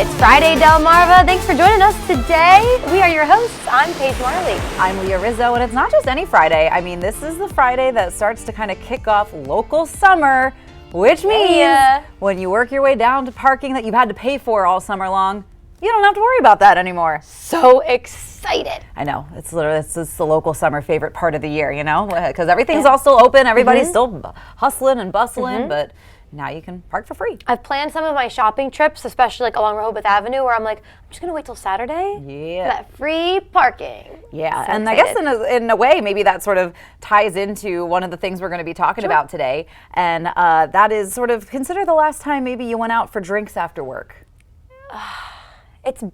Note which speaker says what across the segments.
Speaker 1: It's Friday, Delmarva. Thanks for joining us today. We are your hosts. I'm Paige Marley.
Speaker 2: I'm Leah Rizzo, and it's not just any Friday. I mean, this is the Friday that starts to kind of kick off local summer, which means when you work your way down to parking that you've had to pay for all summer long, you don't have to worry about that anymore.
Speaker 1: So excited.
Speaker 2: I know. It's the local summer favorite part of the year, you know, because everything's all still open. Everybody's still hustling and bustling, but now you can park for free.
Speaker 1: I've planned some of my shopping trips, especially like along Rehoboth Avenue, where I'm like, I'm just going to wait till Saturday for that free parking.
Speaker 2: Yeah,
Speaker 1: So
Speaker 2: and
Speaker 1: excited.
Speaker 2: I guess in a way, maybe that sort of ties into one of the things we're going to be talking about today, and that is sort of consider the last time maybe you went out for drinks after work.
Speaker 1: It's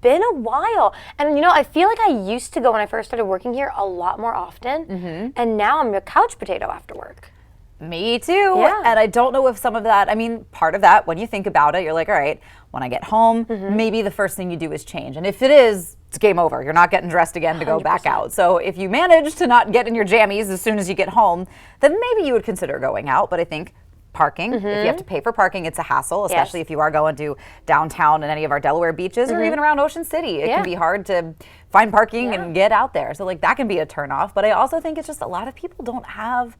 Speaker 1: been a while. And you know, I feel like I used to go when I first started working here a lot more often, and now I'm a couch potato after work.
Speaker 2: Me too.
Speaker 1: Yeah.
Speaker 2: And I don't know if some of that, I mean, part of that, when you think about it, you're like, all right, when I get home, maybe the first thing you do is change. And if it is, it's game over. You're not getting dressed again to go back out. So if you manage to not get in your jammies as soon as you get home, then maybe you would consider going out. But I think parking, if you have to pay for parking, it's a hassle, especially if you are going to downtown and any of our Delaware beaches or even around Ocean City. It can be hard to find parking and get out there. So like that can be a turnoff. But I also think it's just a lot of people don't have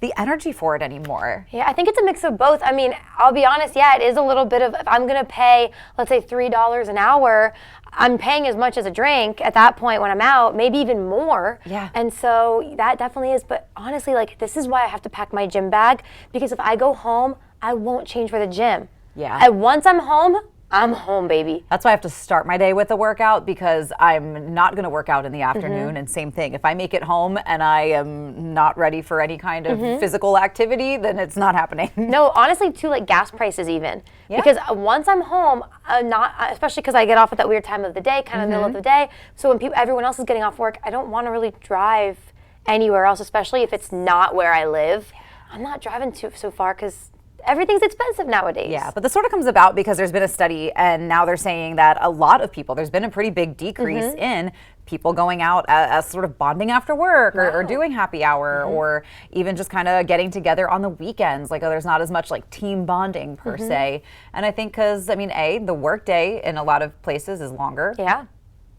Speaker 2: the energy for it anymore.
Speaker 1: Yeah, I think it's a mix of both. I mean, I'll be honest, it is a little bit of, if I'm going to pay, let's say $3 an hour, I'm paying as much as a drink at that point when I'm out, maybe even more.
Speaker 2: Yeah.
Speaker 1: And so that definitely is, but honestly, like, this is why I have to pack my gym bag, because if I go home, I won't change for the gym.
Speaker 2: Yeah.
Speaker 1: And once I'm home, baby.
Speaker 2: That's why I have to start my day with a workout, because I'm not going to work out in the afternoon. And same thing, if I make it home and I am not ready for any kind of physical activity, then it's not happening.
Speaker 1: No, honestly, too, like gas prices even.
Speaker 2: Yeah.
Speaker 1: Because once I'm home, especially because I get off at that weird time of the day, kind of middle of the day. So when everyone else is getting off work, I don't want to really drive anywhere else, especially if it's not where I live. I'm not driving so far because everything's expensive nowadays.
Speaker 2: Yeah, but this sort of comes about because there's been a study, and now they're saying that a lot of people, there's been a pretty big decrease in people going out as sort of bonding after work or doing happy hour or even just kind of getting together on the weekends. Like, there's not as much like team bonding per se. And I think because, I mean, the work day in a lot of places is longer.
Speaker 1: Yeah,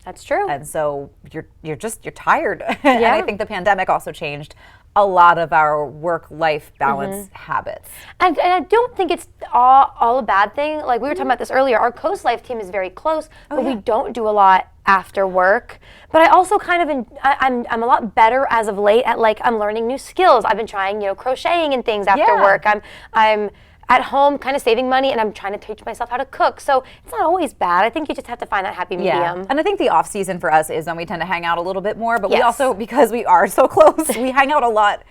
Speaker 1: that's true.
Speaker 2: And so you're tired. And I think the pandemic also changed a lot of our work-life balance habits.
Speaker 1: And I don't think it's all a bad thing. Like we were talking about this earlier, our COASTLIFE team is very close, but we don't do a lot after work. But I also kind of, I'm a lot better as of late at like, I'm learning new skills. I've been trying, crocheting and things after work. I'm at home kind of saving money, and I'm trying to teach myself how to cook. So it's not always bad. I think you just have to find that happy medium.
Speaker 2: And I think the off season for us is when we tend to hang out a little bit more, but we also, because we are so close, we hang out a lot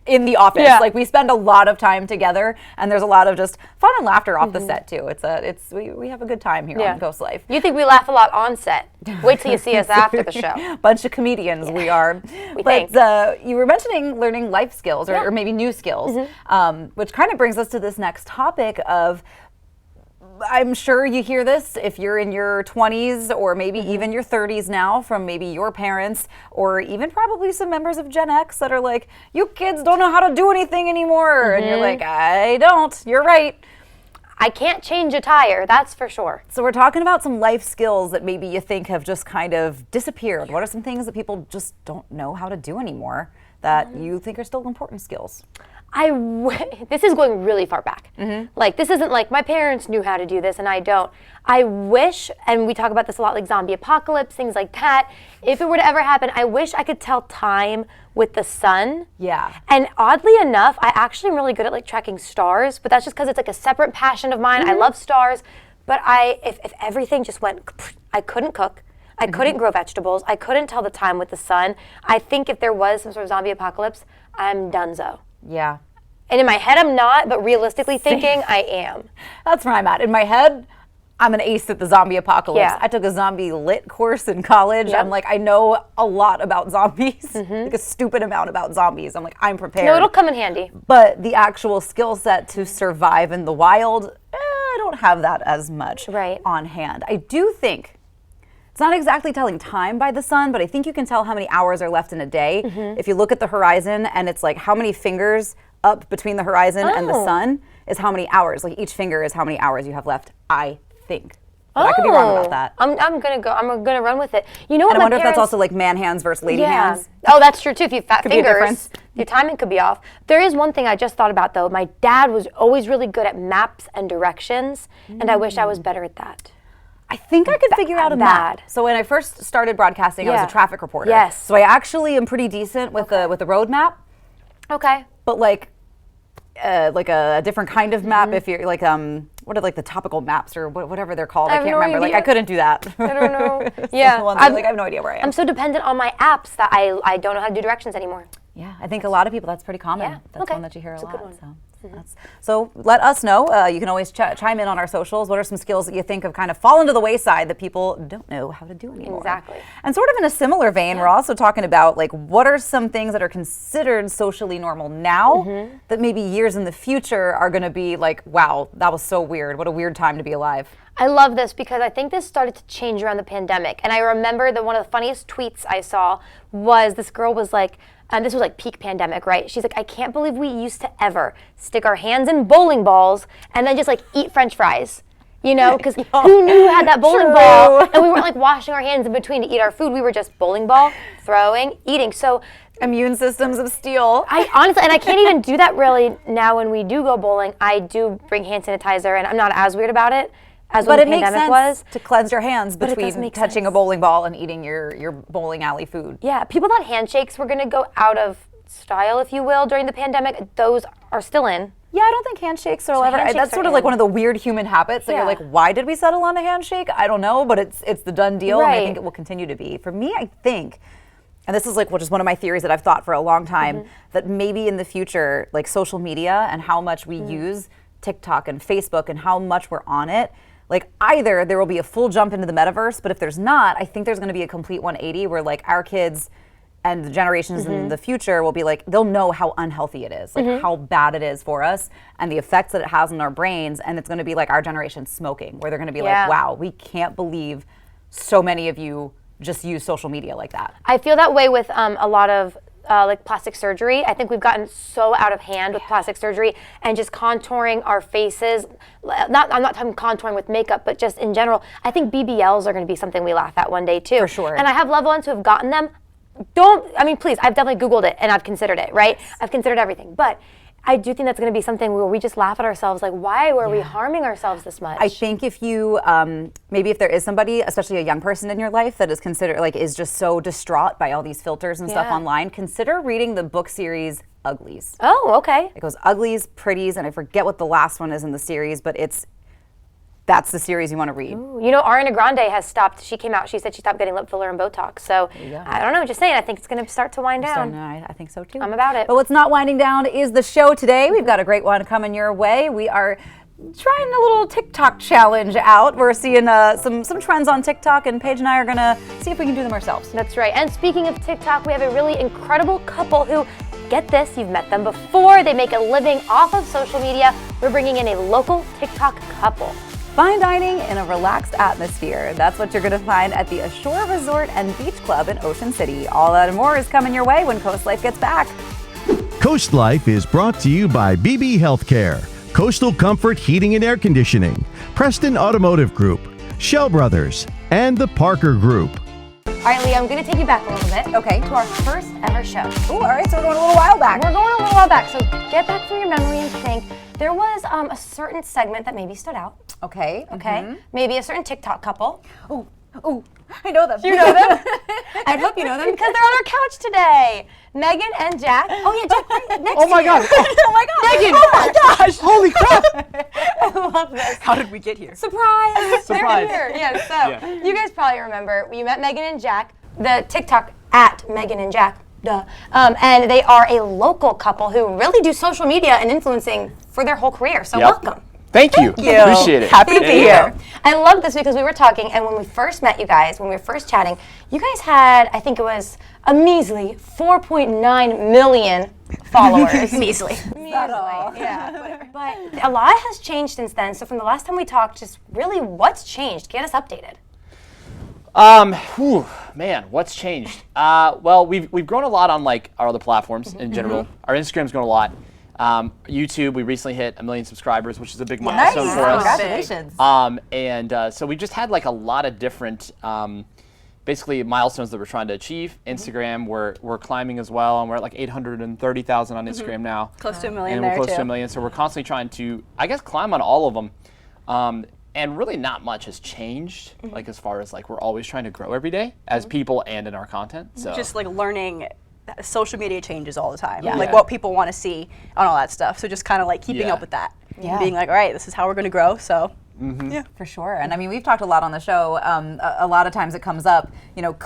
Speaker 2: in the office. Like we spend a lot of time together, and there's a lot of just fun and laughter off the set too. We have a good time here on COASTLIFE.
Speaker 1: You think we laugh a lot on set? Wait till you see us after the show.
Speaker 2: Bunch of comedians we are. You were mentioning learning life skills or maybe new skills, which kind of brings us to this next topic of, I'm sure you hear this if you're in your 20s or maybe even your 30s now from maybe your parents or even probably some members of Gen X that are like, you kids don't know how to do anything anymore. And you're like, I don't. You're right.
Speaker 1: I can't change a tire, that's for sure.
Speaker 2: So we're talking about some life skills that maybe you think have just kind of disappeared. What are some things that people just don't know how to do anymore that you think are still important skills?
Speaker 1: This is going really far back. Like, this isn't like my parents knew how to do this and I don't. I wish, and we talk about this a lot, like zombie apocalypse, things like that. If it were to ever happen, I wish I could tell time with the sun.
Speaker 2: Yeah.
Speaker 1: And oddly enough, I actually am really good at like tracking stars, but that's just because it's like a separate passion of mine. I love stars, but if everything just went, I couldn't cook. I couldn't grow vegetables. I couldn't tell the time with the sun. I think if there was some sort of zombie apocalypse, I'm donezo.
Speaker 2: Yeah.
Speaker 1: And in my head, I'm not, but realistically thinking, I am.
Speaker 2: That's where I'm at. In my head, I'm an ace at the zombie apocalypse.
Speaker 1: Yeah.
Speaker 2: I took a zombie lit course in college. I'm like, I know a lot about zombies, like a stupid amount about zombies. I'm like, I'm prepared.
Speaker 1: No, it'll come in handy.
Speaker 2: But the actual skill set to survive in the wild, I don't have that as much on hand. I do think it's not exactly telling time by the sun, but I think you can tell how many hours are left in a day. If you look at the horizon and it's like how many fingers up between the horizon and the sun is how many hours. Like each finger is how many hours you have left, I think. But I could be wrong about that.
Speaker 1: I'm gonna run with it. You know what?
Speaker 2: And I wonder if that's also like man hands versus lady hands.
Speaker 1: Oh, that's true too. If you have fat
Speaker 2: Could be a
Speaker 1: fingers,
Speaker 2: difference.
Speaker 1: your timing could be off. There is one thing I just thought about though. My dad was always really good at maps and directions, and I wish I was better at that.
Speaker 2: I think I could figure out a map. So when I first started broadcasting, I was a traffic reporter.
Speaker 1: Yes.
Speaker 2: So I actually am pretty decent with the road map.
Speaker 1: Okay.
Speaker 2: But like a different kind of map. If you're like what are like the topical maps or whatever they're called? I can't remember. Like I couldn't do that.
Speaker 1: I don't know. Yeah.
Speaker 2: I have no idea where I am.
Speaker 1: I'm so dependent on my apps that I don't know how to do directions anymore.
Speaker 2: Yeah, I think a lot of people, that's pretty common.
Speaker 1: Yeah.
Speaker 2: That's
Speaker 1: Okay.
Speaker 2: one that you hear
Speaker 1: That's
Speaker 2: a
Speaker 1: a
Speaker 2: lot.
Speaker 1: good one.
Speaker 2: So let us know. You can always chime in on our socials. What are some skills that you think have kind of fallen to the wayside that people don't know how to do anymore?
Speaker 1: Exactly.
Speaker 2: And sort of in a similar vein, we're also talking about like what are some things that are considered socially normal now that maybe years in the future are going to be like, wow, that was so weird. What a weird time to be alive.
Speaker 1: I love this because I think this started to change around the pandemic. And I remember that one of the funniest tweets I saw was this girl was like, and this was like peak pandemic, right? She's like, I can't believe we used to ever stick our hands in bowling balls and then just like eat French fries. You know, because who knew who had that bowling ball? And we weren't like washing our hands in between to eat our food. We were just bowling ball, throwing, eating. So
Speaker 2: immune systems of steel.
Speaker 1: I honestly, and I can't even do that really now when we do go bowling. I do bring hand sanitizer and I'm not as weird about it as when the pandemic was.
Speaker 2: To cleanse your hands
Speaker 1: But it does
Speaker 2: between
Speaker 1: make
Speaker 2: touching
Speaker 1: sense.
Speaker 2: a bowling ball and eating your bowling alley food.
Speaker 1: Yeah, people thought handshakes were going to go out of style, if you will, during the pandemic. Those are still in.
Speaker 2: Yeah, I don't think handshakes are ever.
Speaker 1: handshakes
Speaker 2: That's
Speaker 1: are
Speaker 2: sort of
Speaker 1: in.
Speaker 2: like one of the weird human habits that you're like, why did we settle on a handshake? I don't know, but it's the done deal, and I
Speaker 1: Right.
Speaker 2: think it will continue to be. For me, I think, and this is like just one of my theories that I've thought for a long time, that maybe in the future, like social media and how much we use TikTok and Facebook and how much we're on it, like either there will be a full jump into the metaverse, but if there's not, I think there's going to be a complete 180 where like our kids and the generations in the future will be like, they'll know how unhealthy it is, like how bad it is for us and the effects that it has on our brains. And it's going to be like our generation smoking, where they're going to be like, wow, we can't believe so many of you just use social media like that.
Speaker 1: I feel that way with a lot of like plastic surgery. I think we've gotten so out of hand with plastic surgery and just contouring our faces. I'm not talking contouring with makeup, but just in general. I think BBLs are going to be something we laugh at one day too.
Speaker 2: For sure.
Speaker 1: And I have loved ones who have gotten them. Please, I've definitely Googled it and I've considered it, right? I've considered everything. But I do think that's going to be something where we just laugh at ourselves, like, why were we harming ourselves this much?
Speaker 2: I think if you, maybe if there is somebody, especially a young person in your life that is considered, like, is just so distraught by all these filters and stuff online, consider reading the book series Uglies.
Speaker 1: Oh, okay.
Speaker 2: It goes Uglies, Pretties, and I forget what the last one is in the series, but that's the series you want to read.
Speaker 1: Ooh, you know, Ariana Grande has stopped. She came out. She said she stopped getting lip filler and Botox. So I don't know. Just saying. I think it's going to start to wind down.
Speaker 2: I think so too.
Speaker 1: I'm about it.
Speaker 2: But what's not winding down is the show today. We've got a great one coming your way. We are trying a little TikTok challenge out. We're seeing some trends on TikTok, and Paige and I are going to see if we can do them ourselves.
Speaker 1: That's right. And speaking of TikTok, we have a really incredible couple who, get this, you've met them before. They make a living off of social media. We're bringing in a local TikTok couple.
Speaker 2: Fine dining in a relaxed atmosphere. That's what you're going to find at the Ashore Resort and Beach Club in Ocean City. All that and more is coming your way when Coast Life gets back.
Speaker 3: Coast Life is brought to you by BB Healthcare, Coastal Comfort Heating and Air Conditioning, Preston Automotive Group, Shell Brothers, and the Parker Group.
Speaker 1: All right, Leah, I'm going to take you back a little bit.
Speaker 2: Okay.
Speaker 1: To our first ever show.
Speaker 2: Ooh, all right, so we're going a little while back.
Speaker 1: We're going a little while back, so get back from your memory and think. There was a certain segment that maybe stood out.
Speaker 2: Okay.
Speaker 1: Okay. Maybe a certain TikTok couple.
Speaker 2: Ooh, I know them.
Speaker 1: You know them? I hope you know them because they're on our couch today. Megan and Jack. Oh yeah, Jack right next
Speaker 4: Oh my
Speaker 1: to you.
Speaker 4: God.
Speaker 2: Oh my God.
Speaker 1: Megan.
Speaker 4: Oh my gosh! Holy crap!
Speaker 1: I love this.
Speaker 4: How did we get here?
Speaker 1: Surprise!
Speaker 4: Surprise.
Speaker 1: They're here. Yeah, so you guys probably remember you met Megan and Jack, the TikTok at Megan and Jack. Duh. And they are a local couple who really do social media and influencing for their whole career. So welcome.
Speaker 4: Thank you.
Speaker 2: you.
Speaker 4: Appreciate it.
Speaker 2: Happy to be here.
Speaker 1: I love this because we were talking, and when we first met you guys, when we were first chatting, you guys had, I think it was a measly 4.9 million followers.
Speaker 2: Measly.
Speaker 1: Yeah. But a lot has changed since then. So from the last time we talked, just really what's changed? Get us updated.
Speaker 4: Man, what's changed? Well, we've grown a lot on like our other platforms in general. Our Instagram's grown a lot. YouTube, we recently hit 1 million subscribers, which is a big milestone for us.
Speaker 2: Congratulations.
Speaker 4: So we just had like a lot of different, basically milestones that we're trying to achieve. Instagram, we're climbing as well, and we're at like 830,000 on Instagram now.
Speaker 5: Close to 1 million
Speaker 4: and
Speaker 5: there
Speaker 4: we're close
Speaker 5: too.
Speaker 4: to 1 million. So we're constantly trying to, I guess, climb on all of them. And really not much has changed, like as far as like we're always trying to grow every day as people and in our content. So
Speaker 5: Just like learning that social media changes all the time.
Speaker 2: Yeah.
Speaker 5: Like
Speaker 4: Yeah.
Speaker 5: what people want to see on all that stuff. So just kind of like keeping
Speaker 4: Yeah.
Speaker 5: up with that.
Speaker 2: Yeah.
Speaker 5: Being like, all right, this is how we're going to grow. So
Speaker 2: For sure. And I mean, we've talked a lot on the show. A lot of times it comes up, you know,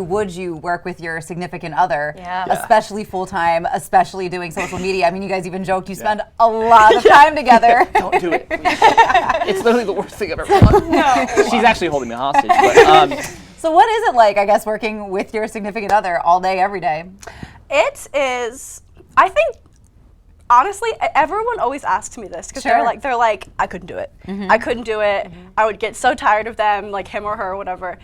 Speaker 2: would you work with your significant other, especially full time, especially doing social media? I mean, you guys even joked you spend a lot of time together.
Speaker 4: don't do it, please. It's literally the worst thing I've ever done. She's actually holding me hostage. But,
Speaker 2: So what is it like, I guess, working with your significant other all day, every day?
Speaker 5: it is, I think, honestly, everyone always asks me this because
Speaker 2: Sure.
Speaker 5: they're like, I couldn't do it. I couldn't do it. I would get so tired of them, like him or her or whatever.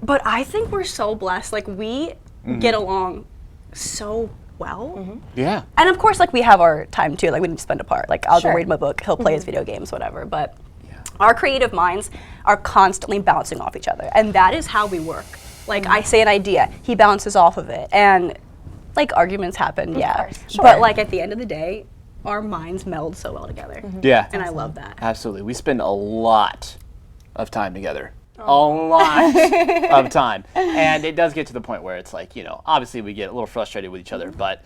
Speaker 5: But I think we're so blessed. Like we get along so well.
Speaker 4: yeah.
Speaker 5: And of course, like we have our time too. Like we need to spend apart. Like I'll
Speaker 2: Sure.
Speaker 5: go read my book. He'll play his video games, whatever. But our creative minds are constantly bouncing off each other, and that is how we work. Like I say an idea, he bounces off of it, and like arguments happen, But like at the end of the day, our minds meld so well together,
Speaker 4: Yeah.
Speaker 5: and I love that.
Speaker 4: Absolutely. We spend a lot of time together. A lot of time. And it does get to the point where it's like, you know, obviously we get a little frustrated with each other, but,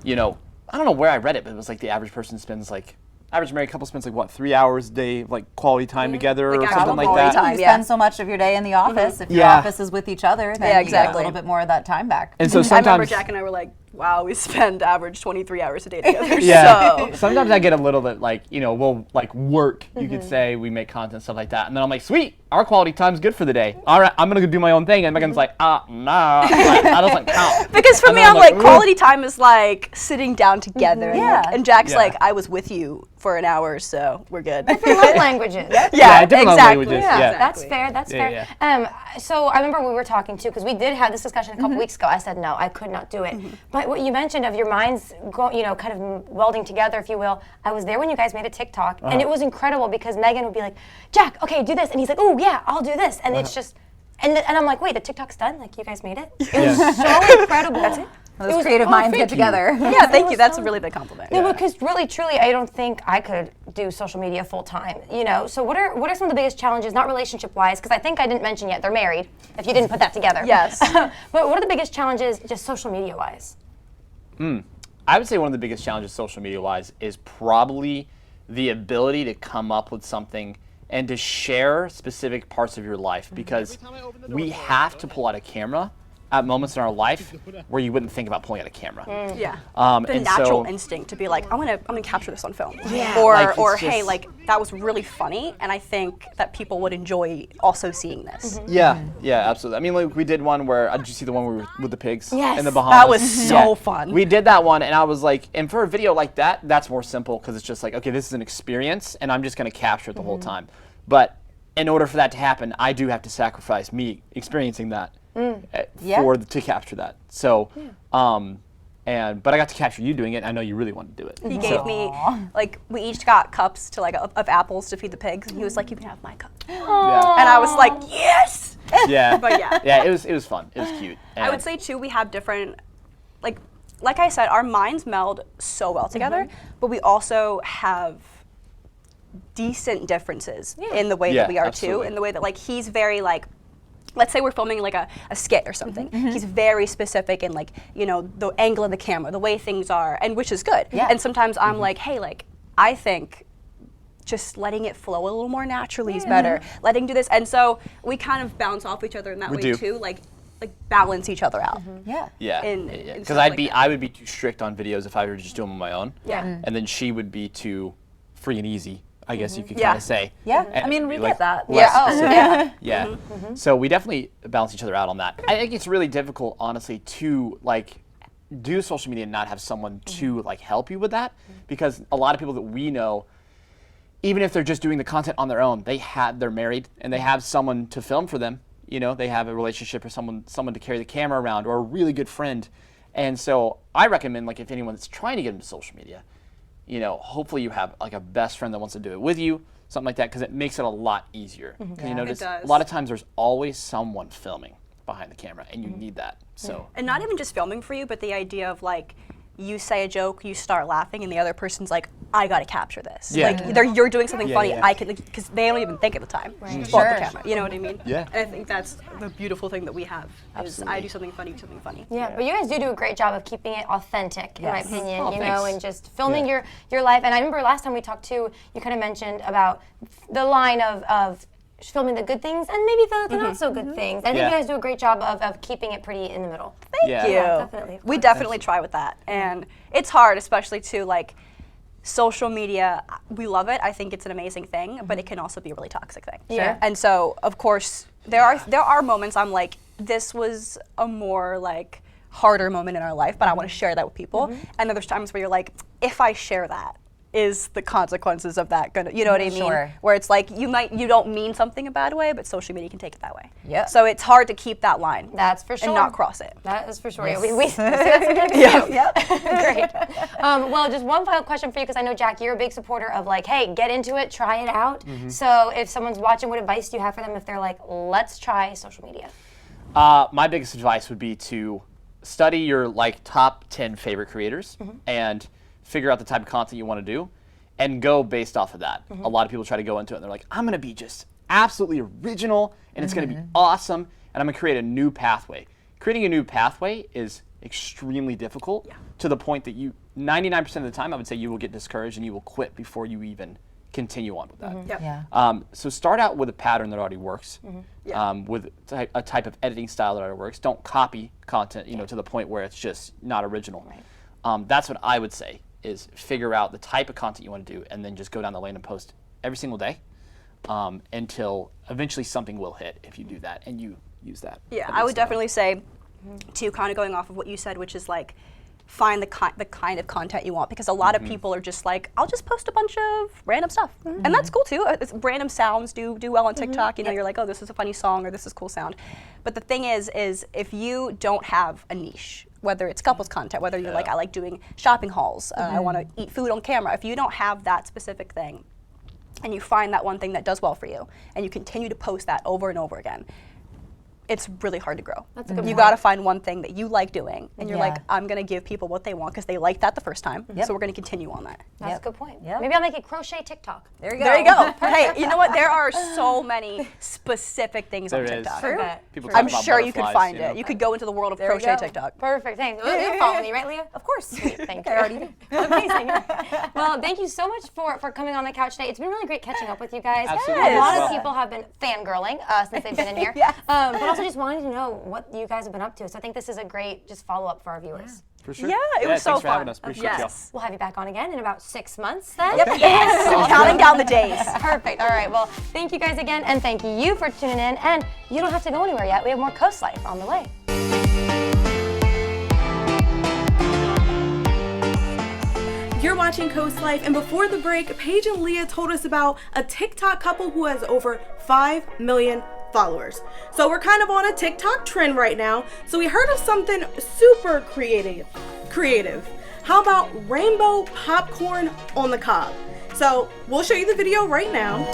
Speaker 4: you know, I don't know where I read it, but it was like the average person spends like, average married couple spends like what, 3 hours a day, like quality time together
Speaker 5: Like
Speaker 4: or
Speaker 5: actual
Speaker 4: something like
Speaker 5: quality
Speaker 4: that.
Speaker 5: time.
Speaker 2: You
Speaker 5: Yeah.
Speaker 2: spend so much of your day in the office. If your
Speaker 4: Yeah.
Speaker 2: office is with each other, then
Speaker 5: Yeah,
Speaker 2: you get a
Speaker 5: exactly.
Speaker 2: little bit more of that time back.
Speaker 4: And so
Speaker 5: I remember
Speaker 4: sometimes,
Speaker 5: Jack and I were like, wow, we spend average 23 hours a day together.
Speaker 4: yeah,
Speaker 5: So
Speaker 4: sometimes I get a little bit like, you know, we'll like work, you could say, we make content, stuff like that. And then I'm like, sweet, our quality time's good for the day. All right, I'm going to go do my own thing. And Megan's like, nah, that doesn't count.
Speaker 5: because for
Speaker 4: And
Speaker 5: me,
Speaker 4: then
Speaker 5: I'm like,
Speaker 4: "Ugh."
Speaker 5: quality time is like sitting down together. And,
Speaker 2: Yeah.
Speaker 5: like, and Jack's
Speaker 4: Yeah.
Speaker 5: like, I was with you for an hour, so we're good.
Speaker 1: Love languages.
Speaker 5: Yeah,
Speaker 4: different love
Speaker 5: exactly.
Speaker 4: languages,
Speaker 1: Yeah,
Speaker 4: yeah.
Speaker 1: that's fair. That's
Speaker 4: Yeah,
Speaker 1: fair. So I remember we were talking too, because we did have this discussion a couple weeks ago. I said no, I could not do it. But what you mentioned of your minds, kind of welding together, if you will. I was there when you guys made a TikTok, and it was incredible because Megan would be like, "Jack, okay, do this," and he's like, "Oh yeah, I'll do this," and it's just. And I'm like, wait, the TikTok's done? Like, you guys made it? It was so incredible. That's it.
Speaker 2: Those creative minds get together.
Speaker 5: Yeah, thank
Speaker 1: was
Speaker 5: you. That's
Speaker 1: so-
Speaker 5: a really big compliment.
Speaker 1: No, because really, truly, I don't think I could do social media full time. You know, so what are some of the biggest challenges, not relationship wise? Because I think I didn't mention yet they're married. If you didn't put that together.
Speaker 5: Yes.
Speaker 1: But what are the biggest challenges, just social media wise?
Speaker 4: I would say one of the biggest challenges social media wise is probably the ability to come up with something and to share specific parts of your life, because we have to pull out a camera at moments in our life where you wouldn't think about pulling out a camera.
Speaker 5: Yeah. The
Speaker 4: and
Speaker 5: natural
Speaker 4: so-
Speaker 5: instinct to be like, I'm gonna capture this on film.
Speaker 1: Yeah.
Speaker 5: Or
Speaker 4: Like, it's
Speaker 5: or hey,
Speaker 4: just-
Speaker 5: like that was really funny, and I think that people would enjoy also seeing this.
Speaker 4: Yeah, yeah, absolutely. I mean, like we did one where, did you see the one where we were with the pigs
Speaker 1: Yes.
Speaker 4: in the Bahamas?
Speaker 5: That was so fun.
Speaker 4: We did that one, and I was like, and for a video like that, that's more simple because it's just like, okay, this is an experience, and I'm just gonna capture it the whole time. But in order for that to happen, I do have to sacrifice me experiencing that to capture that. So, but I got to capture you doing it. I know you really wanted to do it.
Speaker 5: He gave me like we each got cups to like of apples to feed the pigs, and he was like, "You can have my cup,"
Speaker 4: Yeah,
Speaker 5: and I was like, "Yes!"
Speaker 4: yeah,
Speaker 5: But yeah.
Speaker 4: yeah. It was fun. It was cute.
Speaker 5: I would say too, we have different, like I said, our minds meld so well together, but we also have decent differences in the way
Speaker 4: Yeah,
Speaker 5: that we are
Speaker 4: absolutely.
Speaker 5: too, in the way that like he's very like, let's say we're filming like a skit or something. He's very specific in like, you know, the angle of the camera, the way things are, and which is good.
Speaker 2: Yeah.
Speaker 5: And sometimes I'm like, hey, like I think just letting it flow a little more naturally is better. Letting do this, and so we kind of bounce off each other in that
Speaker 4: We
Speaker 5: way
Speaker 4: do.
Speaker 5: too, like balance each other out.
Speaker 2: Yeah.
Speaker 4: Yeah,
Speaker 5: in
Speaker 4: because
Speaker 5: stuff like that.
Speaker 4: I would be too strict on videos if I were to just do them on my own.
Speaker 5: Yeah.
Speaker 4: And then she would be too free and easy, I guess you could
Speaker 5: Yeah.
Speaker 4: kind of say.
Speaker 2: Yeah.
Speaker 4: And
Speaker 2: I mean, we
Speaker 4: be,
Speaker 2: get that.
Speaker 4: less
Speaker 5: Yeah. Oh,
Speaker 4: specific.
Speaker 5: yeah.
Speaker 4: Yeah. So we definitely balance each other out on that. I think it's really difficult, honestly, to like do social media and not have someone to like help you with that, because a lot of people that we know, even if they're just doing the content on their own, they're married and they have someone to film for them. You know, they have a relationship or someone to carry the camera around, or a really good friend. And so I recommend, like, if anyone's trying to get into social media, you know, hopefully you have like a best friend that wants to do it with you, something like that, because it makes it a lot easier. You notice
Speaker 5: It does.
Speaker 4: a lot of times there's always someone filming behind the camera, and you need that. So
Speaker 5: And not even just filming for you, but the idea of like, you say a joke, you start laughing, and the other person's like, I gotta capture this.
Speaker 4: Yeah.
Speaker 5: Like, you're doing something funny,
Speaker 4: yeah.
Speaker 5: I can, because they don't even think at the time. Right. The camera, you know what I mean?
Speaker 4: Yeah.
Speaker 5: And I think that's the beautiful thing that we have, is I do something funny, you do something funny.
Speaker 1: Yeah, but you guys do a great job of keeping it authentic, in my
Speaker 2: Yes.
Speaker 1: opinion,
Speaker 4: Oh,
Speaker 1: you know,
Speaker 4: thanks.
Speaker 1: and just filming your life. And I remember last time we talked too, you kind of mentioned about the line of filming the good things and maybe the not so good things. I think
Speaker 4: Yeah.
Speaker 1: you guys do a great job of keeping it pretty in the middle.
Speaker 4: yeah.
Speaker 5: you.
Speaker 1: definitely, of
Speaker 5: We
Speaker 1: course.
Speaker 5: definitely try with that. And it's hard, especially to like, social media, we love it. I think it's an amazing thing, but it can also be a really toxic thing.
Speaker 1: Yeah.
Speaker 5: And so, of course, there are moments I'm like, this was a more like harder moment in our life, but I want to share that with people. And then there's times where you're like, if I share that, is the consequences of that gonna, you know what I mean?
Speaker 2: Sure.
Speaker 5: Where it's like you don't mean something a bad way, but social media can take it that way.
Speaker 2: Yep.
Speaker 5: So it's hard to keep that line.
Speaker 1: That's for sure.
Speaker 5: And not cross it.
Speaker 1: That is for sure.
Speaker 2: Yes.
Speaker 1: We that's a good too.
Speaker 2: Yep.
Speaker 1: Great. Well, just one final question for you, because I know, Jack, you're a big supporter of like, hey, get into it, try it out. So if someone's watching, what advice do you have for them if they're like, let's try social media?
Speaker 4: My biggest advice would be to study your like top 10 favorite creators and figure out the type of content you want to do and go based off of that. A lot of people try to go into it and they're like, I'm going to be just absolutely original and it's going to be awesome and I'm going to create a new pathway. Creating a new pathway is extremely difficult to the point that you 99% of the time I would say you will get discouraged and you will quit before you even continue on with that.
Speaker 5: Yep.
Speaker 2: Yeah.
Speaker 4: So start out with a pattern that already works, with a type of editing style that already works. Don't copy content, you know, to the point where it's just not original. That's what I would say, is figure out the type of content you want to do and then just go down the lane and post every single day until eventually something will hit if you do that and you use that.
Speaker 5: Yeah, I would definitely say, to kind of going off of what you said, which is like, find the kind of content you want, because a lot of people are just like, I'll just post a bunch of random stuff, and that's cool too. Random sounds do well on TikTok. You know, you're like, oh, this is a funny song or this is cool sound. But the thing is if you don't have a niche, whether it's couples content, whether you're like, I like doing shopping hauls, I want to eat food on camera. If you don't have that specific thing, and you find that one thing that does well for you, and you continue to post that over and over again, it's really hard to grow.
Speaker 1: That's a good
Speaker 5: You
Speaker 1: point.
Speaker 5: got to find one thing that you like doing, and you're
Speaker 2: Yeah.
Speaker 5: like, I'm going to give people what they want because they liked that the first time,
Speaker 2: Yep.
Speaker 5: so we're going to continue on that.
Speaker 1: That's
Speaker 2: Yep.
Speaker 1: a good point.
Speaker 2: Yep.
Speaker 1: Maybe I'll make a crochet TikTok.
Speaker 2: There you go.
Speaker 5: There you go. Hey, you know what? There are so many specific things on
Speaker 4: There is.
Speaker 5: TikTok.
Speaker 1: True.
Speaker 4: People
Speaker 5: I'm
Speaker 4: talk about
Speaker 5: sure you could
Speaker 4: butterflies,
Speaker 5: find
Speaker 4: you know.
Speaker 5: it. You could go into the world of
Speaker 2: There we
Speaker 5: crochet
Speaker 2: go.
Speaker 5: TikTok.
Speaker 1: Perfect. Thanks. You're following me, right, Leah?
Speaker 2: Of course.
Speaker 1: Sweet. Thank you.
Speaker 2: I already do.
Speaker 1: Amazing. Well, thank you so much for coming on the couch today. It's been really great catching up with you guys.
Speaker 4: Absolutely.
Speaker 1: A lot
Speaker 4: Yes.
Speaker 1: of people have been fangirling since they've been in here.
Speaker 2: Yes.
Speaker 1: But also just wanting to know what you guys have been up to. So I think this is a great just follow-up for our viewers.
Speaker 4: For sure.
Speaker 5: Yeah, it was so
Speaker 4: thanks for having
Speaker 5: fun.
Speaker 4: us. Appreciate
Speaker 5: Yes.
Speaker 1: We'll have you back on again in about 6 months then.
Speaker 5: Yep. Yes. Counting down the days.
Speaker 1: Perfect. All right. Well, thank you guys again, and thank you for tuning in. And you don't have to go anywhere yet. We have more Coast Life on the way.
Speaker 6: You're watching Coast Life, and before the break, Paige and Leah told us about a TikTok couple who has over 5 million followers. So we're kind of on a TikTok trend right now. So we heard of something super creative. How about rainbow popcorn on the cob? So we'll show you the video right now.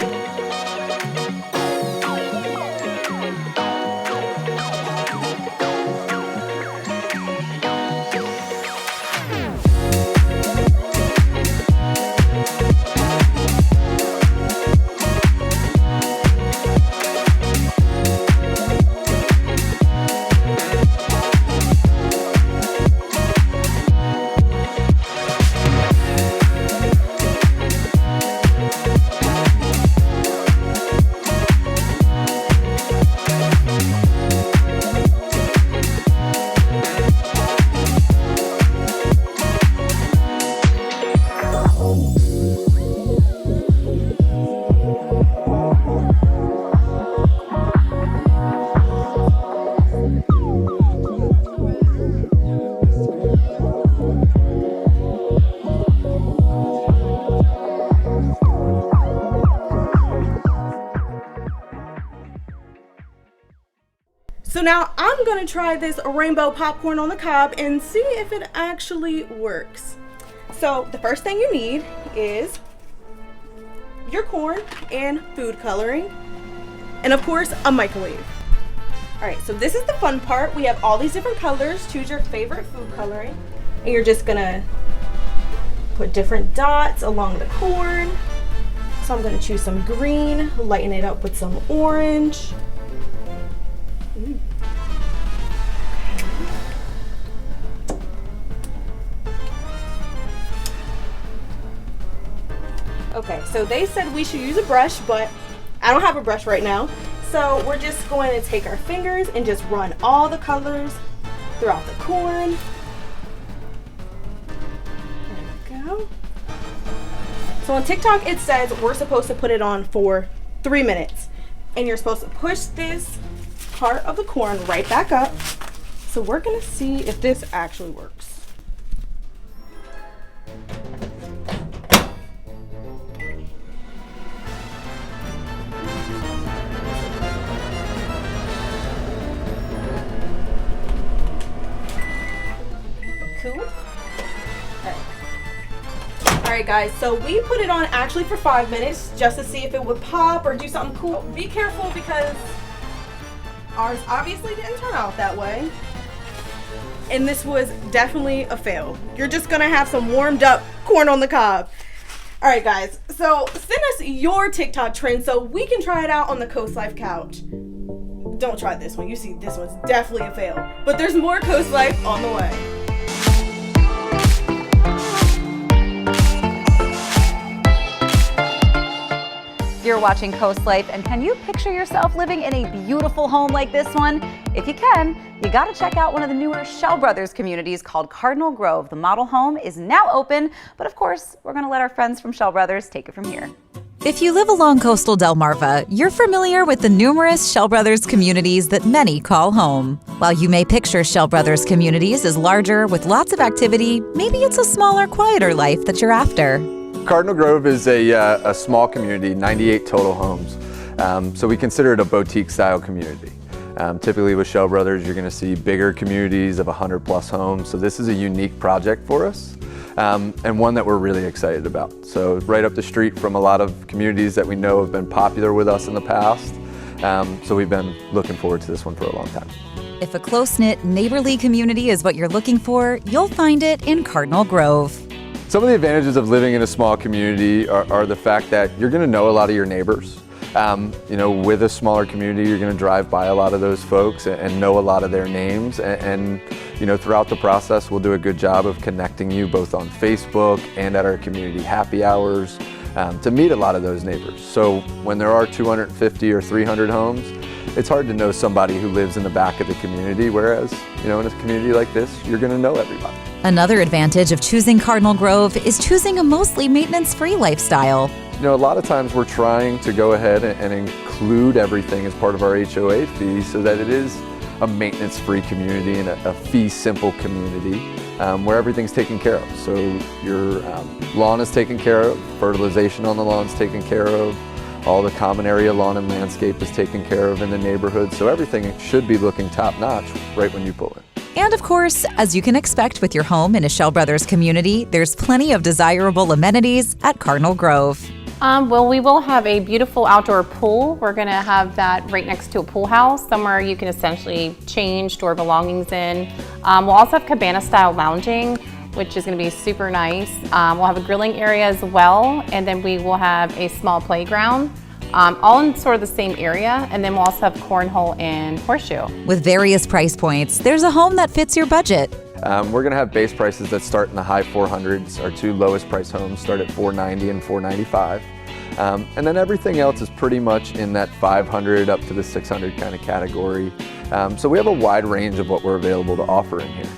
Speaker 6: So now I'm gonna try this rainbow popcorn on the cob and see if it actually works. So the first thing you need is your corn and food coloring, and of course a microwave. All right, so this is the fun part. We have all these different colors. Choose your favorite food coloring, and you're just gonna put different dots along the corn. So I'm gonna choose some green, lighten it up with some orange. Okay, so they said we should use a brush, but I don't have a brush right now. So we're just going to take our fingers and just run all the colors throughout the corn. There we go. So on TikTok, it says we're supposed to put it on for 3 minutes. And you're supposed to push this part of the corn right back up. So we're gonna see if this actually works. Cool. Alright guys, so we put it on actually for 5 minutes just to see if it would pop or do something cool. Be careful because ours obviously didn't turn out that way. And this was definitely a fail. You're just gonna have some warmed up corn on the cob. Alright guys, so send us your TikTok trend so we can try it out on the Coast Life couch. Don't try this one. You see, this one's definitely a fail. But there's more Coast Life on the way.
Speaker 2: You're watching Coast Life, and can you picture yourself living in a beautiful home like this one? If you can, you gotta check out one of the newer Shell Brothers communities called Cardinal Grove. The model home is now open, but of course, we're gonna let our friends from Shell Brothers take it from here.
Speaker 7: If you live along coastal Delmarva, you're familiar with the numerous Shell Brothers communities that many call home. While you may picture Shell Brothers communities as larger with lots of activity, maybe it's a smaller, quieter life that you're after.
Speaker 8: Cardinal Grove is a small community, 98 total homes. So we consider it a boutique style community. Typically with Shell Brothers, you're gonna see bigger communities of 100+ homes. So this is a unique project for us and one that we're really excited about. So right up the street from a lot of communities that we know have been popular with us in the past. So we've been looking forward to this one for a long time.
Speaker 7: If a close-knit, neighborly community is what you're looking for, you'll find it in Cardinal Grove.
Speaker 8: Some of the advantages of living in a small community are the fact that you're going to know a lot of your neighbors. You know, with a smaller community, you're going to drive by a lot of those folks and know a lot of their names. And you know, throughout the process, we'll do a good job of connecting you both on Facebook and at our community happy hours to meet a lot of those neighbors. So when there are 250 or 300 homes, it's hard to know somebody who lives in the back of the community, whereas, you know, in a community like this, you're going to know everybody.
Speaker 7: Another advantage of choosing Cardinal Grove is choosing a mostly maintenance-free lifestyle.
Speaker 8: You know, a lot of times we're trying to go ahead and include everything as part of our HOA fee so that it is a maintenance-free community and a fee-simple community where everything's taken care of. So your lawn is taken care of, fertilization on the lawn is taken care of, all the common area lawn and landscape is taken care of in the neighborhood. So everything should be looking top-notch right when you pull in.
Speaker 7: And of course, as you can expect with your home in a Shell Brothers community, there's plenty of desirable amenities at Cardinal Grove.
Speaker 9: Well, we will have a beautiful outdoor pool. We're gonna have that right next to a pool house, somewhere you can essentially change, store belongings in. We'll also have cabana-style lounging, which is gonna be super nice. We'll have a grilling area as well, and then we will have a small playground. All in sort of the same area, and then we'll also have cornhole and horseshoe.
Speaker 7: With various price points, there's a home that fits your budget.
Speaker 8: We're going to have base prices that start in the high 400s. Our two lowest price homes start at $490 and $495. And then everything else is pretty much in that 500 up to the 600 kind of category. So we have a wide range of what we're available to offer in here.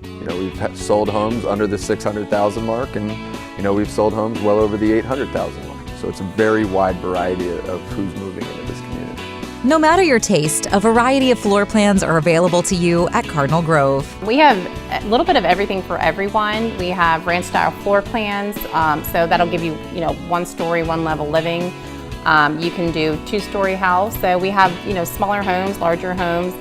Speaker 8: You know, we've sold homes under the 600,000 mark, and you know, we've sold homes well over the 800,000 mark. So it's a very wide variety of who's moving into this community.
Speaker 7: No matter your taste, a variety of floor plans are available to you at Cardinal Grove.
Speaker 9: We have a little bit of everything for everyone. We have ranch-style floor plans, so that'll give you, you know, one story, one level living. You can do two-story house. So we have, you know, smaller homes, larger homes.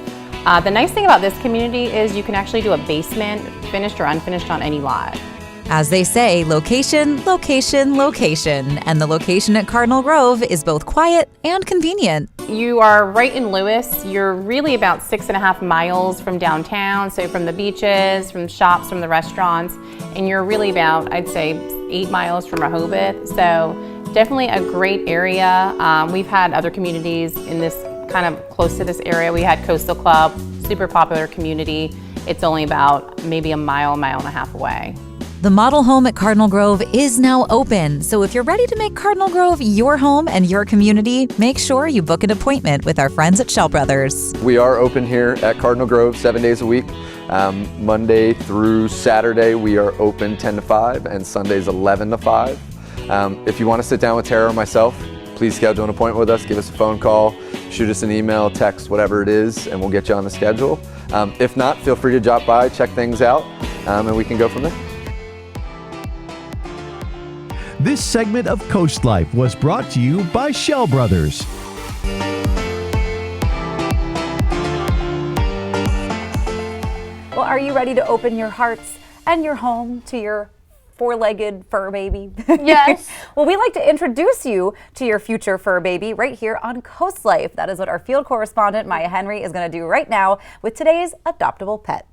Speaker 9: The nice thing about this community is you can actually do a basement, finished or unfinished, on any lot.
Speaker 7: As they say, location, location, location. And the location at Cardinal Grove is both quiet and convenient.
Speaker 9: You are right in Lewis. You're really about 6.5 miles from downtown, so from the beaches, from shops, from the restaurants, and you're really about, I'd say, 8 miles from Rehoboth. So definitely a great area. We've had other communities in this kind of close to this area. We had Coastal Club, super popular community. It's only about maybe a mile and a half away.
Speaker 7: The model home at Cardinal Grove is now open, so if you're ready to make Cardinal Grove your home and your community, make sure you book an appointment with our friends at Shell Brothers.
Speaker 8: We are open here at Cardinal Grove 7 days a week. Monday through Saturday, we are open 10 to 5, and Sundays 11 to 5. If you want to sit down with Tara or myself, please schedule an appointment with us. Give us a phone call, shoot us an email, text, whatever it is, and we'll get you on the schedule. If not, feel free to drop by, check things out, and we can go from there.
Speaker 3: This segment of Coast Life was brought to you by Shell Brothers.
Speaker 2: Well, are you ready to open your hearts and your home to your four-legged fur baby?
Speaker 1: Yes.
Speaker 2: Well, we like to introduce you to your future fur baby right here on Coast Life. That is what our field correspondent, Maya Henry, is going to do right now with today's adoptable pet.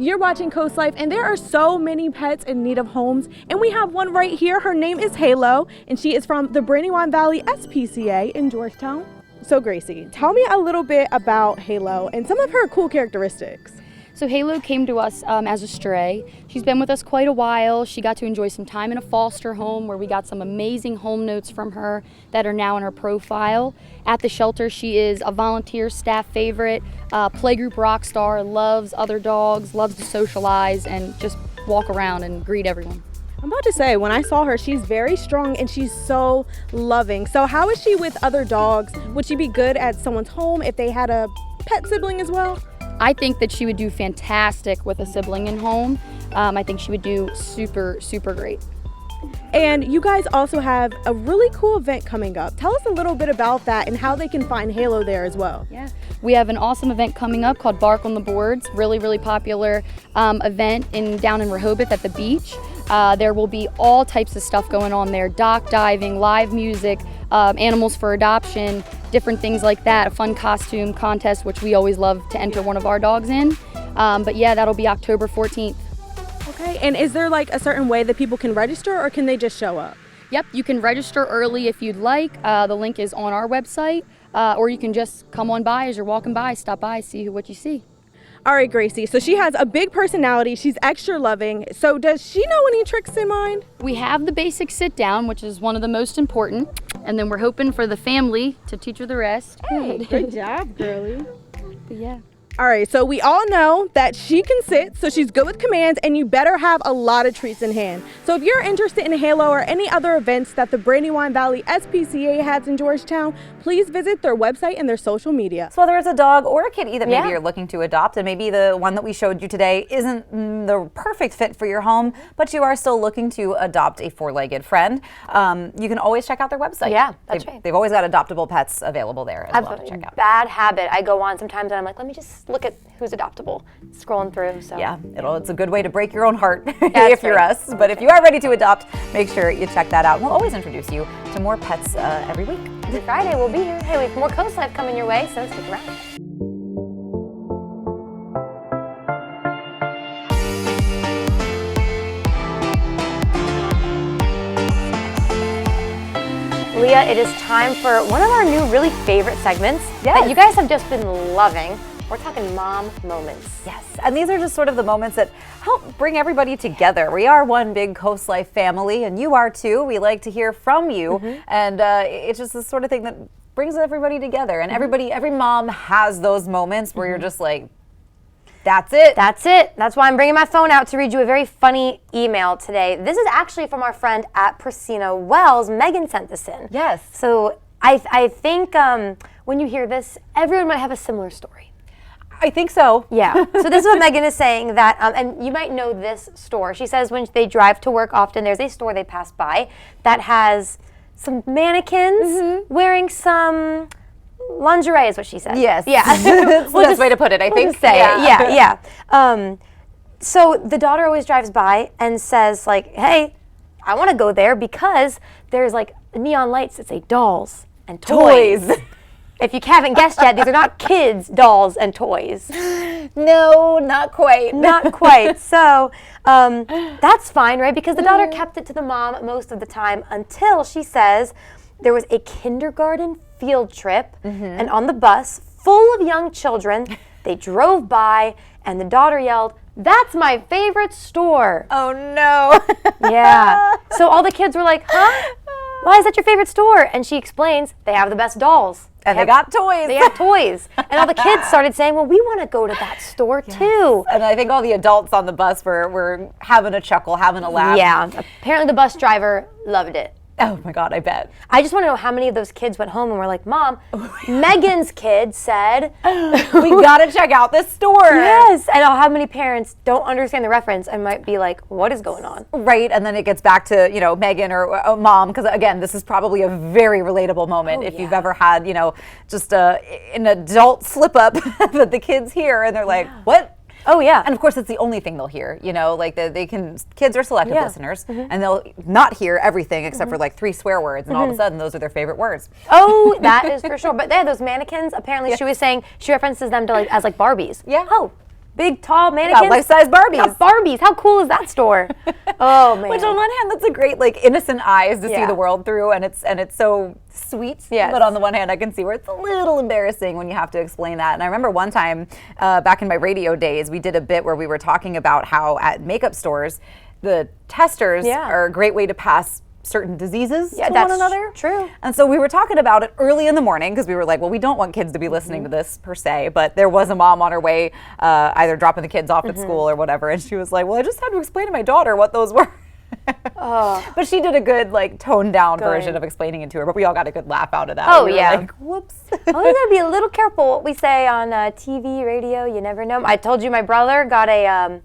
Speaker 6: You're watching Coast Life, and there are so many pets in need of homes, and we have one right here. Her name is Halo, and she is from the Brandywine Valley SPCA in Georgetown. So Gracie, tell me a little bit about Halo and some of her cool characteristics.
Speaker 10: So Halo came to us as a stray. She's been with us quite a while. She got to enjoy some time in a foster home where we got some amazing home notes from her that are now in her profile. At the shelter, she is a volunteer staff favorite, playgroup rock star, loves other dogs, loves to socialize and just walk around and greet everyone.
Speaker 6: I'm about to say, when I saw her, she's very strong and she's so loving. So how is she with other dogs? Would she be good at someone's home if they had a pet sibling as well?
Speaker 10: I think that she would do fantastic with a sibling in home. I think she would do super, super great.
Speaker 6: And you guys also have a really cool event coming up. Tell us a little bit about that and how they can find Halo there as well.
Speaker 10: Yeah, we have an awesome event coming up called Bark on the Boards. Really, really popular event down in Rehoboth at the beach. There will be all types of stuff going on there, dock diving, live music, animals for adoption, different things like that, a fun costume contest, which we always love to enter one of our dogs in. But yeah, that'll be October 14th.
Speaker 6: Okay, and is there like a certain way that people can register, or can they just show up?
Speaker 10: Yep, you can register early if you'd like. The link is on our website, or you can just come on by as you're walking by, stop by, see what you see.
Speaker 6: All right, Gracie, so she has a big personality. She's extra loving. So does she know any tricks in mind?
Speaker 10: We have the basic sit down, which is one of the most important. And then we're hoping for the family to teach her the rest.
Speaker 6: Hey, good job, girlie.
Speaker 10: But yeah.
Speaker 6: All right, so we all know that she can sit, so she's good with commands, and you better have a lot of treats in hand. So if you're interested in Halo or any other events that the Brandywine Valley SPCA has in Georgetown, please visit their website and their social media.
Speaker 2: So whether it's a dog or a kitty that maybe you're looking to adopt, and maybe the one that we showed you today isn't the perfect fit for your home, but you are still looking to adopt a four-legged friend, you can always check out their website.
Speaker 1: Yeah, that's right.
Speaker 2: They've always got adoptable pets available there as well to check out.
Speaker 1: Bad habit. I go on sometimes and I'm like, let me just look at who's adoptable, scrolling through. So
Speaker 2: yeah, it's a good way to break your own heart if you're us. But if you are ready to adopt, make sure you check that out. We'll always introduce you to more pets every week.
Speaker 1: Every Friday we'll be here. Hey, we have more Coast Life coming your way, so stick around. Leah, it is time for one of our new really favorite segments that you guys have just been loving. We're talking mom moments.
Speaker 2: Yes, and these are just sort of the moments that help bring everybody together. We are one big Coast Life family, and you are too. We like to hear from you, and it's just the sort of thing that brings everybody together. And every mom has those moments where you're just like, that's it.
Speaker 1: That's it. That's why I'm bringing my phone out to read you a very funny email today. This is actually from our friend at Priscina Wells. Megan sent this in.
Speaker 2: Yes.
Speaker 1: So I think when you hear this, everyone might have a similar story.
Speaker 2: I think so.
Speaker 1: Yeah. So this is what Megan is saying, that, and you might know this store. She says when they drive to work often, there's a store they pass by that has some mannequins wearing some lingerie is what she said.
Speaker 2: Yes.
Speaker 1: Yeah.
Speaker 2: That's the best way to put it, I think.
Speaker 1: We'll just say it. Yeah. So the daughter always drives by and says like, hey, I want to go there because there's like neon lights that say dolls and toys. If you haven't guessed yet, these are not kids' dolls and toys.
Speaker 2: No, not quite.
Speaker 1: Not quite. So that's fine, right? Because the daughter kept it to the mom most of the time until she says there was a kindergarten field trip, and on the bus, full of young children, they drove by, and the daughter yelled, "That's my favorite store."
Speaker 2: Oh no.
Speaker 1: Yeah. So all the kids were like, huh? Why is that your favorite store? And she explains, they have the best dolls.
Speaker 2: And they got toys.
Speaker 1: They have toys. And all the kids started saying, well, we want to go to that store too.
Speaker 2: And I think all the adults on the bus were having a chuckle, having a laugh.
Speaker 1: Yeah. Apparently the bus driver loved it.
Speaker 2: Oh my God, I bet.
Speaker 1: I just want to know how many of those kids went home and were like, Mom, Megan's kid said,
Speaker 2: we gotta check out this store.
Speaker 1: Yes. And how many parents don't understand the reference and might be like, what is going on?
Speaker 2: Right, and then it gets back to, Megan or Mom, because again, this is probably a very relatable moment if you've ever had, just an adult slip up that the kids hear and they're like, what?
Speaker 1: Oh yeah.
Speaker 2: And of course it's the only thing they'll hear, like kids are selective listeners and they'll not hear everything except for like 3 swear words and all of a sudden those are their favorite words.
Speaker 1: Oh, that is for sure. But they have those mannequins. Apparently she was saying she references them to as Barbies.
Speaker 2: Yeah.
Speaker 1: Oh, big tall mannequins.
Speaker 2: Yeah, life-size Barbies.
Speaker 1: Yeah, Barbies. How cool is that store? Oh man.
Speaker 2: Which on one hand, that's a great innocent eyes to see the world through, and it's so sweet.
Speaker 1: Yes.
Speaker 2: But on the one hand, I can see where it's a little embarrassing when you have to explain that. And I remember one time back in my radio days, we did a bit where we were talking about how at makeup stores, the testers are a great way to pass certain diseases to one another.
Speaker 1: True.
Speaker 2: And so we were talking about it early in the morning because we were like, well, we don't want kids to be listening to this per se, but there was a mom on her way either dropping the kids off at school or whatever, and she was like, well, I just had to explain to my daughter what those were. But she did a good toned down version of explaining it to her, but we all got a good laugh out of that.
Speaker 1: Oh
Speaker 2: we were
Speaker 1: yeah.
Speaker 2: like, whoops.
Speaker 1: Oh, we gotta be a little careful what we say on TV, radio. You never know. I told you my brother got a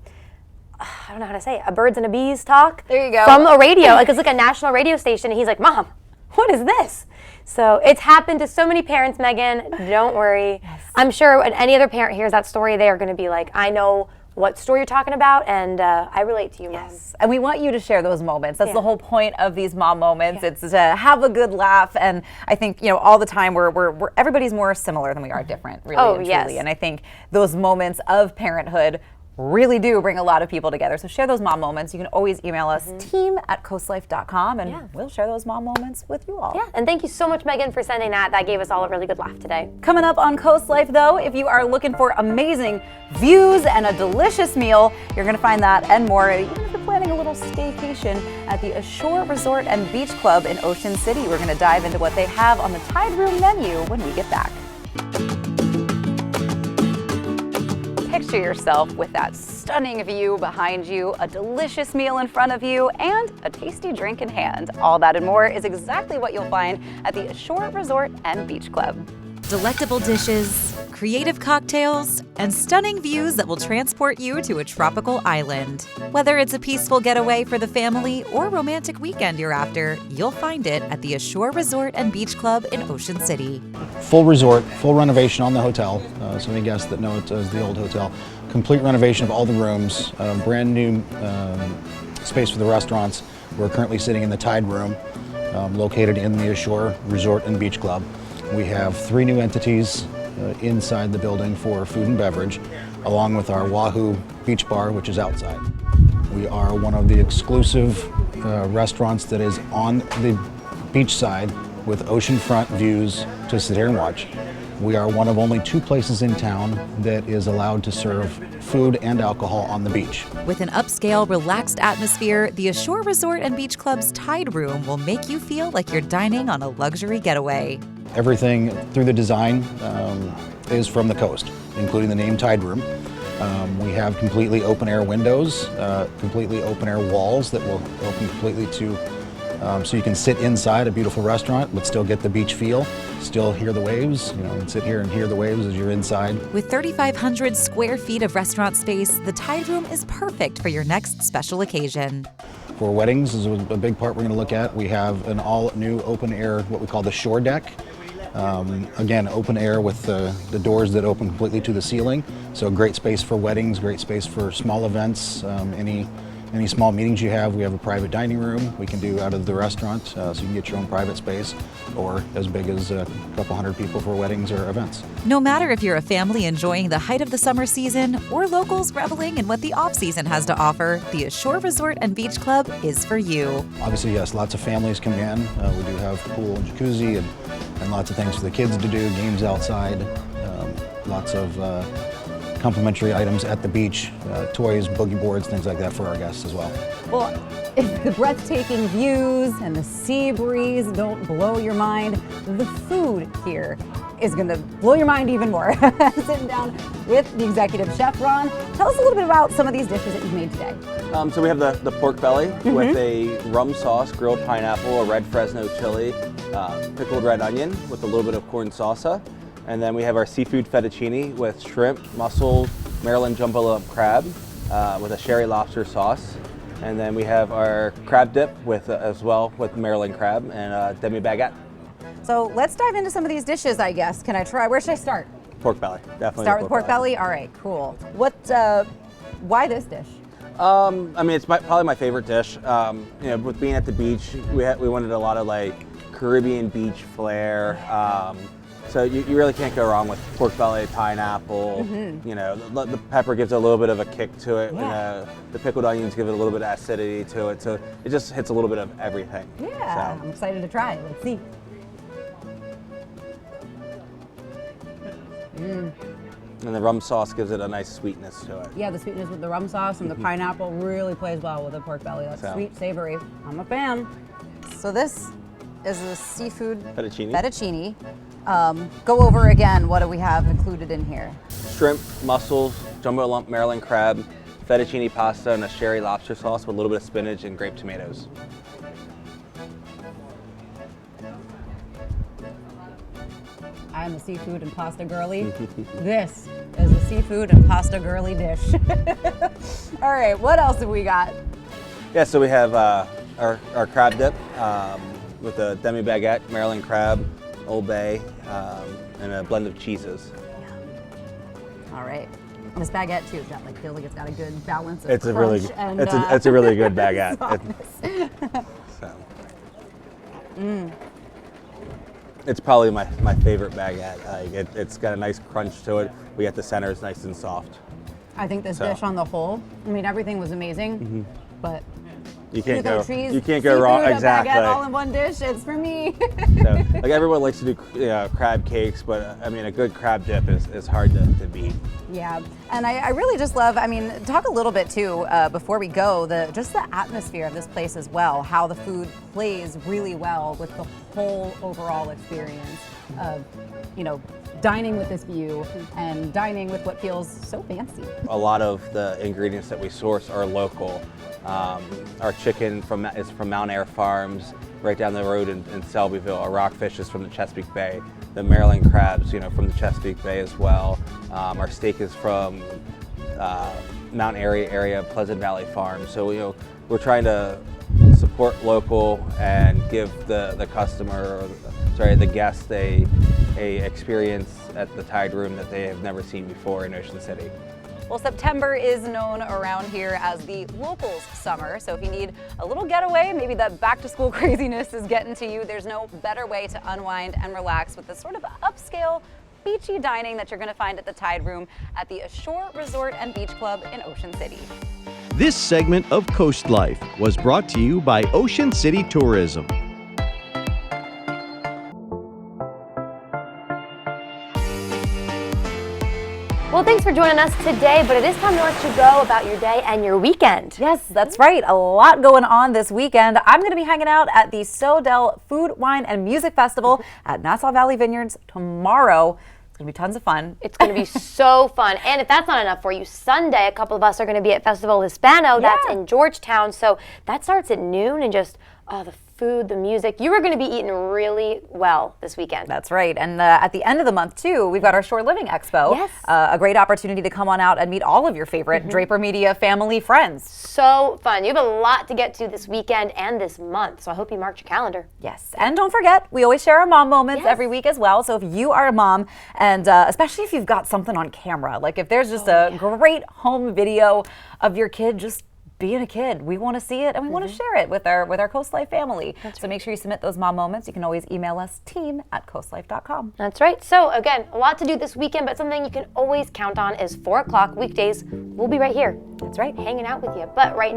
Speaker 1: I don't know how to say it, a birds and a bees talk.
Speaker 2: There you go.
Speaker 1: From a radio, it's like a national radio station. And he's like, Mom, what is this? So it's happened to so many parents, Megan. Don't worry. Yes. I'm sure when any other parent hears that story, they are going to be like, I know what story you're talking about, and I relate to you, Mom.
Speaker 2: Yes. And we want you to share those moments. That's the whole point of these mom moments. It's to have a good laugh, and I think all the time we're everybody's more similar than we are different, really and truly.
Speaker 1: Yes.
Speaker 2: And I think those moments of parenthood really do bring a lot of people together. So share those mom moments. You can always email us, team@coastlife.com, and we'll share those mom moments with you all.
Speaker 1: Yeah, and thank you so much, Megan, for sending that. That gave us all a really good laugh today.
Speaker 2: Coming up on Coast Life, though, if you are looking for amazing views and a delicious meal, you're going to find that and more, even if you're planning a little staycation at the Ashore Resort and Beach Club in Ocean City. We're going to dive into what they have on the Tide Room menu when we get back. Picture yourself with that stunning view behind you, a delicious meal in front of you, and a tasty drink in hand. All that and more is exactly what you'll find at the Ashore Resort and Beach Club.
Speaker 7: Delectable dishes, creative cocktails, and stunning views that will transport you to a tropical island. Whether it's a peaceful getaway for the family or romantic weekend you're after, you'll find it at the Ashore Resort and Beach Club in Ocean City.
Speaker 11: Full resort, full renovation on the hotel. So any guests that know it as the old hotel. Complete renovation of all the rooms, brand new space for the restaurants. We're currently sitting in the Tide Room, located in the Ashore Resort and Beach Club. We have 3 new entities inside the building for food and beverage, along with our Wahoo Beach Bar, which is outside. We are one of the exclusive restaurants that is on the beach side with oceanfront views to sit here and watch. We are one of only 2 places in town that is allowed to serve food and alcohol on the beach.
Speaker 7: With an upscale, relaxed atmosphere, the Ashore Resort and Beach Club's Tide Room will make you feel like you're dining on a luxury getaway.
Speaker 11: Everything through the design is from the coast, including the name Tide Room. We have completely open air windows, completely open air walls that will open completely to, so you can sit inside a beautiful restaurant but still get the beach feel, still hear the waves, and sit here and hear the waves as you're inside.
Speaker 7: With 3,500 square feet of restaurant space, the Tide Room is perfect for your next special occasion.
Speaker 11: For weddings is a big part we're going to look at. We have an all new open air, what we call the shore deck. Again, open air with the doors that open completely to the ceiling. So great space for weddings, great space for small events, any small meetings you have. We have a private dining room we can do out of the restaurant, so you can get your own private space, or as big as a couple hundred people for weddings or events.
Speaker 7: No matter if you're a family enjoying the height of the summer season or locals reveling in what the off-season has to offer, the Ashore Resort and Beach Club is for you.
Speaker 11: Obviously, yes, lots of families come in. We do have pool and jacuzzi and lots of things for the kids to do, games outside, lots of complimentary items at the beach, toys, boogie boards, things like that for our guests as well.
Speaker 2: Well, if the breathtaking views and the sea breeze don't blow your mind, the food here is going to blow your mind even more. Sitting down with the executive chef, Ron. Tell us a little bit about some of these dishes that you've made today.
Speaker 12: So we have the pork belly with a rum sauce, grilled pineapple, a red Fresno chili, pickled red onion with a little bit of corn salsa. And then we have our seafood fettuccine with shrimp, mussels, Maryland jumbo lump crab with a sherry lobster sauce. And then we have our crab dip with as well with Maryland crab and demi baguette.
Speaker 2: So let's dive into some of these dishes, I guess. Can I try? Where should I start?
Speaker 12: Pork belly, definitely.
Speaker 2: Start with pork belly? All right, cool. Why this dish?
Speaker 12: I mean, it's probably my favorite dish. With being at the beach, we wanted a lot of like Caribbean beach flair. So you really can't go wrong with pork belly, pineapple. You know, the pepper gives a little bit of a kick to it.
Speaker 2: Yeah.
Speaker 12: The pickled onions give it a little bit of acidity to it. So it just hits a little bit of everything.
Speaker 2: Yeah,
Speaker 12: So.
Speaker 2: I'm excited to try it. Let's see.
Speaker 12: And the rum sauce gives it a nice sweetness to it.
Speaker 2: Yeah, the sweetness with the rum sauce and the pineapple really plays well with the pork belly. That's sweet, savory. I'm a fan. So this is a seafood fettuccine. Go over again, what do we have included in here?
Speaker 12: Shrimp, mussels, jumbo lump Maryland crab, fettuccine pasta, and a sherry lobster sauce with a little bit of spinach and grape tomatoes.
Speaker 2: I'm a seafood and pasta girly. This is a seafood and pasta girly dish. All right, what else have we got?
Speaker 12: Yeah, so we have our crab dip with a demi baguette, Maryland crab, Old Bay, and a blend of cheeses.
Speaker 2: All right. And this baguette too, feels like it's got a good balance of
Speaker 12: It's
Speaker 2: crunch and
Speaker 12: it's a really good baguette. It's probably my favorite baguette. It's got a nice crunch to it. We got the center is nice and soft.
Speaker 2: I think this dish on the whole, I mean, everything was amazing, but
Speaker 12: you can't go
Speaker 2: seafood,
Speaker 12: wrong. Exactly.
Speaker 2: A baguette all in one dish. It's for me.
Speaker 12: So, like everyone likes to do crab cakes, but I mean a good crab dip is hard to beat.
Speaker 2: Yeah, and I really just love. I mean, talk a little bit too before we go. Just the atmosphere of this place as well. How the food plays really well with the whole overall experience of, dining with this view and dining with what feels so fancy.
Speaker 12: A lot of the ingredients that we source are local. Our chicken is from Mount Air Farms, right down the road in Selbyville. Our rockfish is from the Chesapeake Bay. The Maryland crabs, from the Chesapeake Bay as well. Our steak is from Mount Airy area, Pleasant Valley Farms. So we're trying to support local and give the customer, the guest, a experience at the Tide Room that they have never seen before in Ocean City.
Speaker 2: Well, September is known around here as the locals' summer, so if you need a little getaway, maybe that back-to-school craziness is getting to you, there's no better way to unwind and relax with this sort of upscale, beachy dining that you're going to find at the Tide Room at the Ashore Resort and Beach Club in Ocean City.
Speaker 3: This segment of Coast Life was brought to you by Ocean City Tourism.
Speaker 1: Well, thanks for joining us today, but it is time to let you go about your day and your weekend.
Speaker 2: Yes, that's right. A lot going on this weekend. I'm going to be hanging out at the Sodell Food, Wine, and Music Festival at Nassau Valley Vineyards tomorrow. It's going to be tons of fun.
Speaker 1: It's going to be so fun. And if that's not enough for you, Sunday, a couple of us are going to be at Festival Hispano. That's in Georgetown. So that starts at noon, and just, the food, the music. You are going to be eating really well this weekend.
Speaker 2: That's right. And at the end of the month, too, we've got our Shore Living Expo.
Speaker 1: Yes.
Speaker 2: A great opportunity to come on out and meet all of your favorite Draper Media family friends.
Speaker 1: So fun. You have a lot to get to this weekend and this month, so I hope you mark your calendar.
Speaker 2: Yes. And don't forget, we always share our mom moments every week as well. So if you are a mom, and especially if you've got something on camera, like if there's just a great home video of your kid just being a kid, we want to see it and we want to share it with our Coast Life family. So make sure you submit those mom moments. You can always email us, team@coastlife.com.
Speaker 1: That's right. So again, a lot to do this weekend, but something you can always count on is 4 o'clock weekdays. We'll be right here.
Speaker 2: That's right.
Speaker 1: Hanging out with you. But right